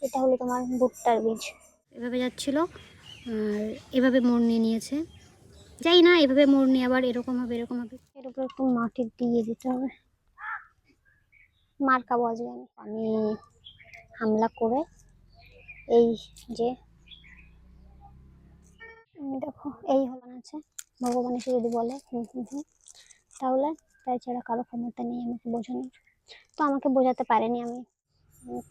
এটা হলো তোমার ভুট্টার বীজ। এভাবে যাচ্ছিল আর এভাবে মোড় নিয়ে নিয়েছে, যাই না এভাবে মোড় নিয়ে আবার এরকম হবে এরকম হবে। এর উপরে একটু মাটি দিয়ে দিতে হবে, মার খাবো আজকে আমি হামলা করে। এই যে দেখো এই হলো আছে, ভগবান এসে যদি বলে হুম হুম হুম, তাহলে তাই ছাড়া কারো ক্ষমতা নেই আমাকে বোঝানোর। তো আমাকে বোঝাতে পারেনি আমি।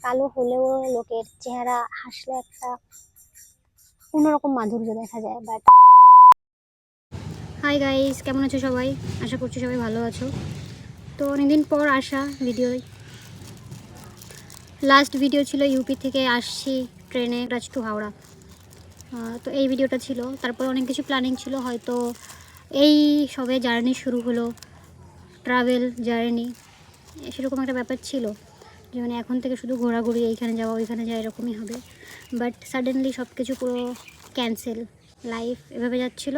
কালো হলেও লোকের চেহারা হাসলে একটা অন্যরকম মাধুর্য দেখা যায়। বাট হাই গাইস, কেমন আছো সবাই? আশা করছি সবাই ভালো আছো। তো অনেকদিন পর আসা ভিডিও, লাস্ট ভিডিও ছিল ইউপি থেকে আসছি ট্রেনে রাজ টু হাওড়া। তো এই ভিডিওটা ছিল, তারপর অনেক কিছু প্ল্যানিং ছিল, হয়তো এই সবে জার্নি শুরু হলো, ট্রাভেল জার্নি সেরকম একটা ব্যাপার ছিল যে মানে এখন থেকে শুধু ঘোরাঘুরি, এইখানে যাওয়া ওইখানে যাওয়া এরকমই হবে। বাট সাডেনলি সব কিছু পুরো ক্যান্সেল, লাইফ এভাবে যাচ্ছিল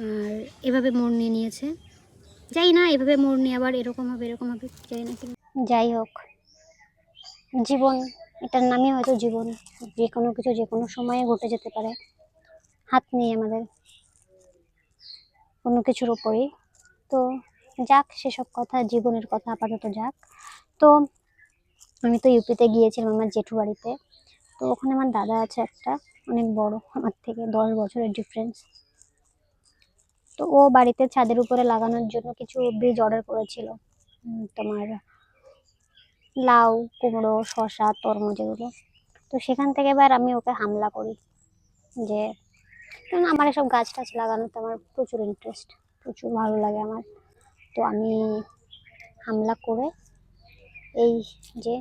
আর এভাবে মোড় নিয়ে নিয়েছে, যাই না এভাবে মোড় নিয়ে আবার এরকম হবে এরকম হবে, যাই না। যাই হোক, জীবন, এটার নামই হয়তো জীবন। যে কোনো কিছু যে কোনো সময়ে ঘটে যেতে পারে, হাত নেই আমাদের কোনো কিছুর উপরেই। তো যাক, সেসব কথা জীবনের কথা আপাতত যাক। তো আমি তো ইউপিতে গিয়েছিলাম আমার জেঠু বাড়িতে। তো ওখানে আমার দাদা আছে একটা, অনেক বড়, আমার থেকে 10 বছরের ডিফারেন্স। তো ও বাড়িতে ছাদের উপরে লাগানোর জন্য কিছু বীজ অর্ডার করেছিল, তোমার লাউ, কুমড়ো, শসা, তরমুজ এগুলো। তো সেখান থেকে এবার আমি ওকে হামলা করি যে, কারণ আমার এসব গাছ টাছ লাগানোতে আমার প্রচুর ইন্টারেস্ট, প্রচুর ভালো লাগে আমার। তো আমি হামলা করে এই যে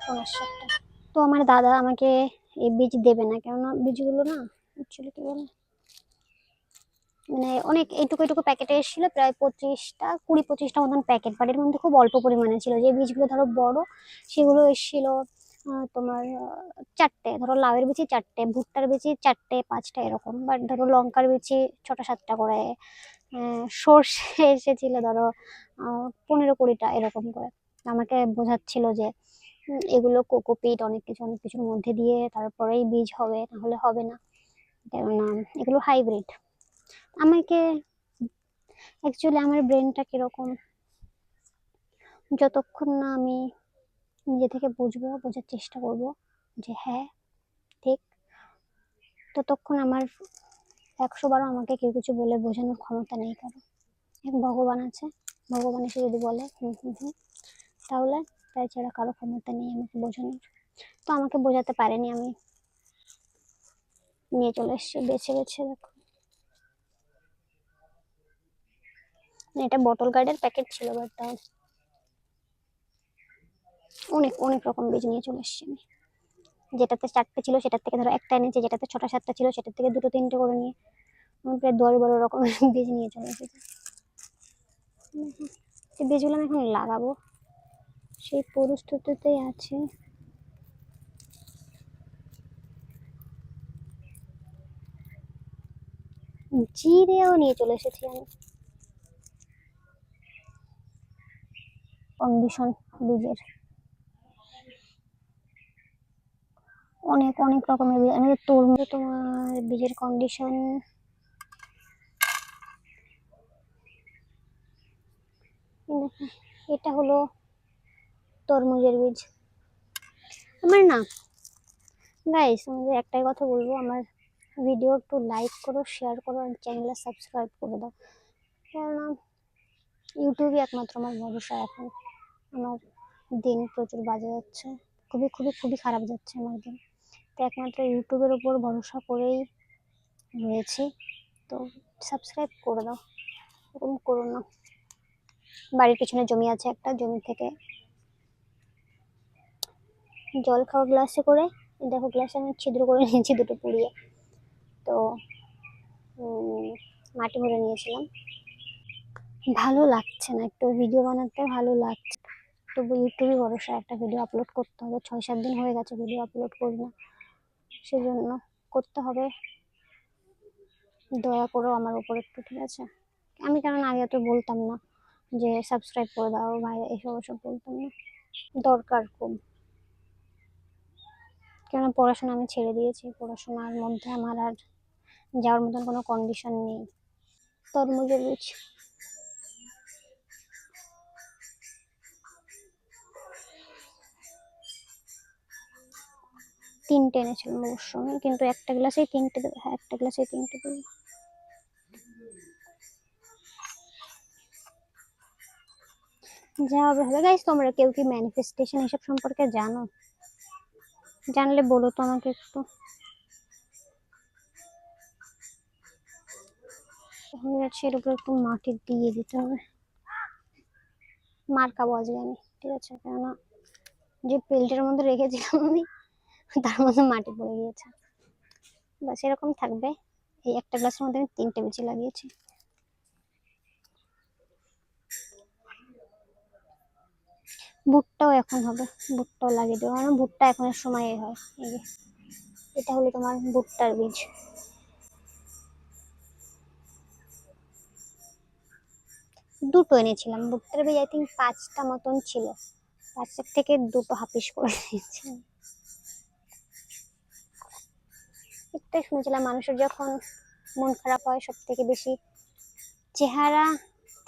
সমস্যাটা, তো আমার দাদা আমাকে এই বীজ দেবে না, কেননা বীজগুলো না অ্যাকচুয়ালি কি বলে, মানে অনেক এইটুকু এইটুকু প্যাকেটে এসেছিল, প্রায় 20-25টা মতন প্যাকেট, বাট এর মধ্যে খুব অল্প পরিমাণে ছিল। যে বীজগুলো ধরো বড় সেগুলো এসেছিল তোমার 4টে, ধরো লাউয়ের বিচি 4টে, ভুট্টার বিচি 4টে 5টা এরকম, বাট ধরো লঙ্কার বিচি 6টা 7টা করে, সর্ষে এসেছিল ধরো 15-20টা এরকম করে। আমাকে বোঝাচ্ছিল যে এগুলো কোকোপিট অনেক কিছু অনেক কিছুর মধ্যে দিয়ে তারপরেই বীজ হবে, নাহলে হবে না, কেননা এগুলো হাইব্রিড। আমাকে অ্যাকচুয়ালি আমার ব্রেনটা কিরকম, যতক্ষণ না আমি নিজে থেকে বুঝবো, বোঝার চেষ্টা করব যে হ্যাঁ ঠিক, ততক্ষণ আমার 100বারও আমাকে কেউ কিছু বলে বোঝানোর ক্ষমতা নেই কারো। এক ভগবান আছে, ভগবান এসে যদি বলে হুম হুম হুম, তাহলে তাই ছাড়া কারো ক্ষমতা নেই আমাকে বোঝানোর। তো আমাকে বোঝাতে পারেনি, আমি নিয়ে চলে এসেছি বেছে বেছে। দেখো এটা বটল গার্ডের প্যাকেট ছিল, বাট তাও অনেক অনেক রকম বীজ নিয়ে চলে এসেছি আমি। যেটাতে 4টে ছিল সেটার থেকে ধরো একটা এনেছে, যেটাতে 6টা 7টা ছিল সেটার থেকে 2-3টে করে নিয়ে আমি প্রায় 10-12 রকমের বীজ নিয়ে চলে এসেছি। সেই বীজগুলো আমি এখন লাগাবো, সেই পরিস্থিতিতেই আছে। জিরেও নিয়ে চলে এসেছি আমি, কন্ডিশন বীজের অনেক অনেক রকমের বীজ। আমি তরমুজ, তোমার বীজের কন্ডিশন এটা হলো তরমুজের বীজ। আমার না গাইস, আমাদের একটাই কথা বলবো, আমার ভিডিও একটু লাইক করো, শেয়ার করো আর চ্যানেলটা সাবস্ক্রাইব করে দাও, কেননা ইউটিউবই একমাত্র আমার ভরসা এখন। আমার দিন প্রচুর বাজে যাচ্ছে, খুবই খুবই খুবই খারাপ যাচ্ছে আমার দিন। তো একমাত্র ইউটিউবের উপর ভরসা করেই রয়েছি। তো সাবস্ক্রাইব করে দাও, এরকম করো না। বাড়ির পিছনে জমি আছে একটা, জমি থেকে জল খাওয়া গ্লাসে করে, দেখো গ্লাসে আমি ছিদ্র করে নিয়েছি দুটো পুড়িয়ে। তো মাটি ভরে নিয়েছিলাম, ভালো লাগছে না, একটু ভিডিও বানাতে ভালো লাগছে, তবু ইউটিউবে ভরসা, একটা ভিডিও আপলোড করতে হবে। 6-7 দিন হয়ে গেছে ভিডিও আপলোড করি না, সেজন্য করতে হবে, দয়া করো আমার উপর একটু, ঠিক আছে? আমি কারণ আগে তো বলতাম না যে সাবস্ক্রাইব করে দাও ভাই, এসব ওসব বলতাম না। দরকার খুব, কেন পড়াশোনা আমি ছেড়ে দিয়েছি, পড়াশোনার মধ্যে আমার আর যাওয়ার মতন কোনো কন্ডিশন নেই। তরমুজের বীজ তিনটে এনেছিলাম অবশ্য আমি, কিন্তু একটা গ্লাসেই তিনটে দেবো। হ্যাঁ, একটা গ্লাসেই তিনটে দেবো। যা হবে হবে। গাইস, তোমরা কেউ কি ম্যানিফেস্টেশন এসব সম্পর্কে জানো? জানলে বলো তো আমাকে একটু। হয়ে যাচ্ছে, এর উপরে একটু মাটি দিয়ে দিতে হবে। মার খাবো আজকে আমি, ঠিক আছে? কেননা যে প্লেটের মধ্যে রেখেছিলাম আমি, তার মধ্যে মাটি পড়ে গিয়েছে। বাস এরকম থাকবে। এই একটা গ্লাসের মধ্যে আমি তিনটে বিচি লাগিয়েছি। ভুট্টাও এখন হবে, ভুট্টাও লাগিয়ে দেবো, কারণ ভুট্টা এখনের সময় হয়। এই যে এটা হলো তোমার ভুট্টার বীজ। দুটো এনেছিলাম ভুট্টার বীজ, আই থিঙ্ক 5টা মতন ছিল, 5টার থেকে দুটো হাফিস করে দিয়েছি। একটাই শুনেছিলাম মানুষের যখন মন খারাপ হয় সব থেকে বেশি চেহারা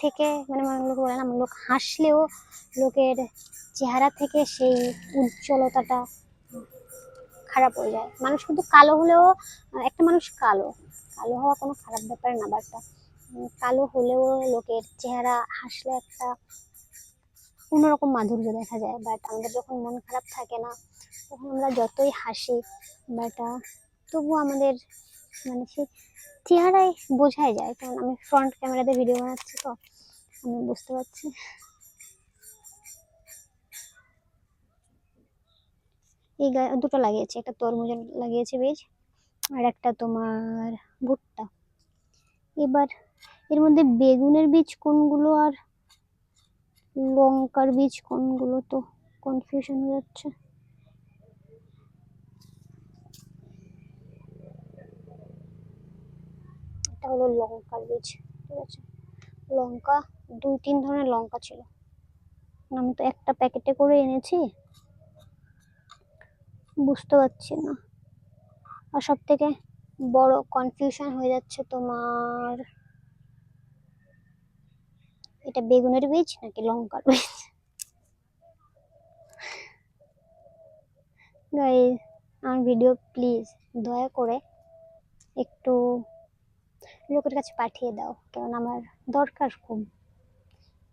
থেকে, মানে লোক বলে না, লোক হাসলেও লোকের চেহারা থেকে সেই উজ্জ্বলতাটা খারাপ হয়ে যায়। মানুষ কিন্তু কালো হলেও, একটা মানুষ কালো কালো হওয়া কোনো খারাপ ব্যাপার না, বাট কালো হলেও লোকের চেহারা হাসলে একটা অন্যরকম মাধুর্য দেখা যায়। বাট আমাদের যখন মন খারাপ থাকে না, তখন আমরা যতই হাসি, বাট তবু আমাদের মানে সেই চেহারায় বোঝাই যায়। কারণ আমি ফ্রন্ট ক্যামেরাতে ভিডিও বানাচ্ছি, তো আমি বুঝতে পারছি। এই দুটো লাগিয়েছি, একটা তরমুজ লাগিয়েছি বীজ, আর একটা তোমার ভুট্টা। এবার এর মধ্যে বেগুনের বীজ কোনগুলো আর লঙ্কার বীজ কোনগুলো তো কনফিউশন হয়ে যাচ্ছে। এটা হলো লঙ্কার বীজ, ঠিক আছে? লঙ্কা 2-3 ধরনের লঙ্কা ছিল, আমি তো একটা প্যাকেটে করে এনেছি, বুঝতে পারছি না। আর সব থেকে বড় কনফিউশন হয়ে যাচ্ছে তোমার, এটা বেগুনের বীজ নাকি লঙ্কার বীজ। গাইস, আমার ভিডিও প্লিজ দয়া করে একটু লোকের কাছে পাঠিয়ে দাও, কারণ আমার দরকার খুব।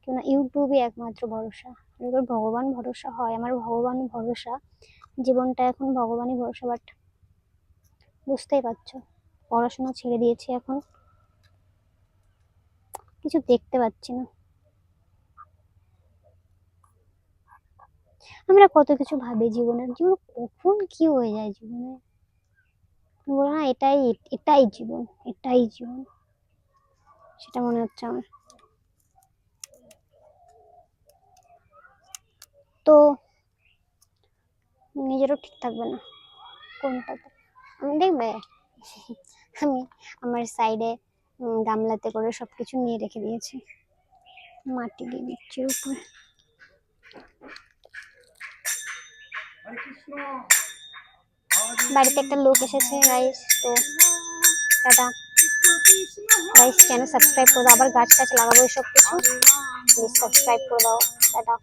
কেন ইউটিউবই একমাত্র ভরসা, এবার ভগবান ভরসা হয়, আমার ভগবান ভরসা, জীবনটা এখন ভগবানই ভরসা। বাট বুঝতেই পারছো, পড়াশোনা ছেড়ে দিয়েছি, এখন কিছু দেখতে পাচ্ছি না। আমরা কত কিছু ভাবি জীবনের, জীবন কখন কি হয়ে যায় জীবনে, বলো না এটাই এটাই জীবন, এটাই জীবন, সেটা মনে হচ্ছে আমার। তো নিজেরও ঠিক থাকবে না কোনটাতে। আমি দেখবে আমি আমার সাইডে গামলাতে করে সবকিছু নিয়ে রেখে দিয়েছি, মাটি দিয়ে দিচ্ছি উপরে। বাড়িতে একটা লোক এসেছে গাইস, তো টাটা গাইস। চ্যানেল সাবস্ক্রাইব করে দাও, আবার গাছ টাছ লাগাবো এসব কিছু, প্লিজ সাবস্ক্রাইব করে দাও। টাটা।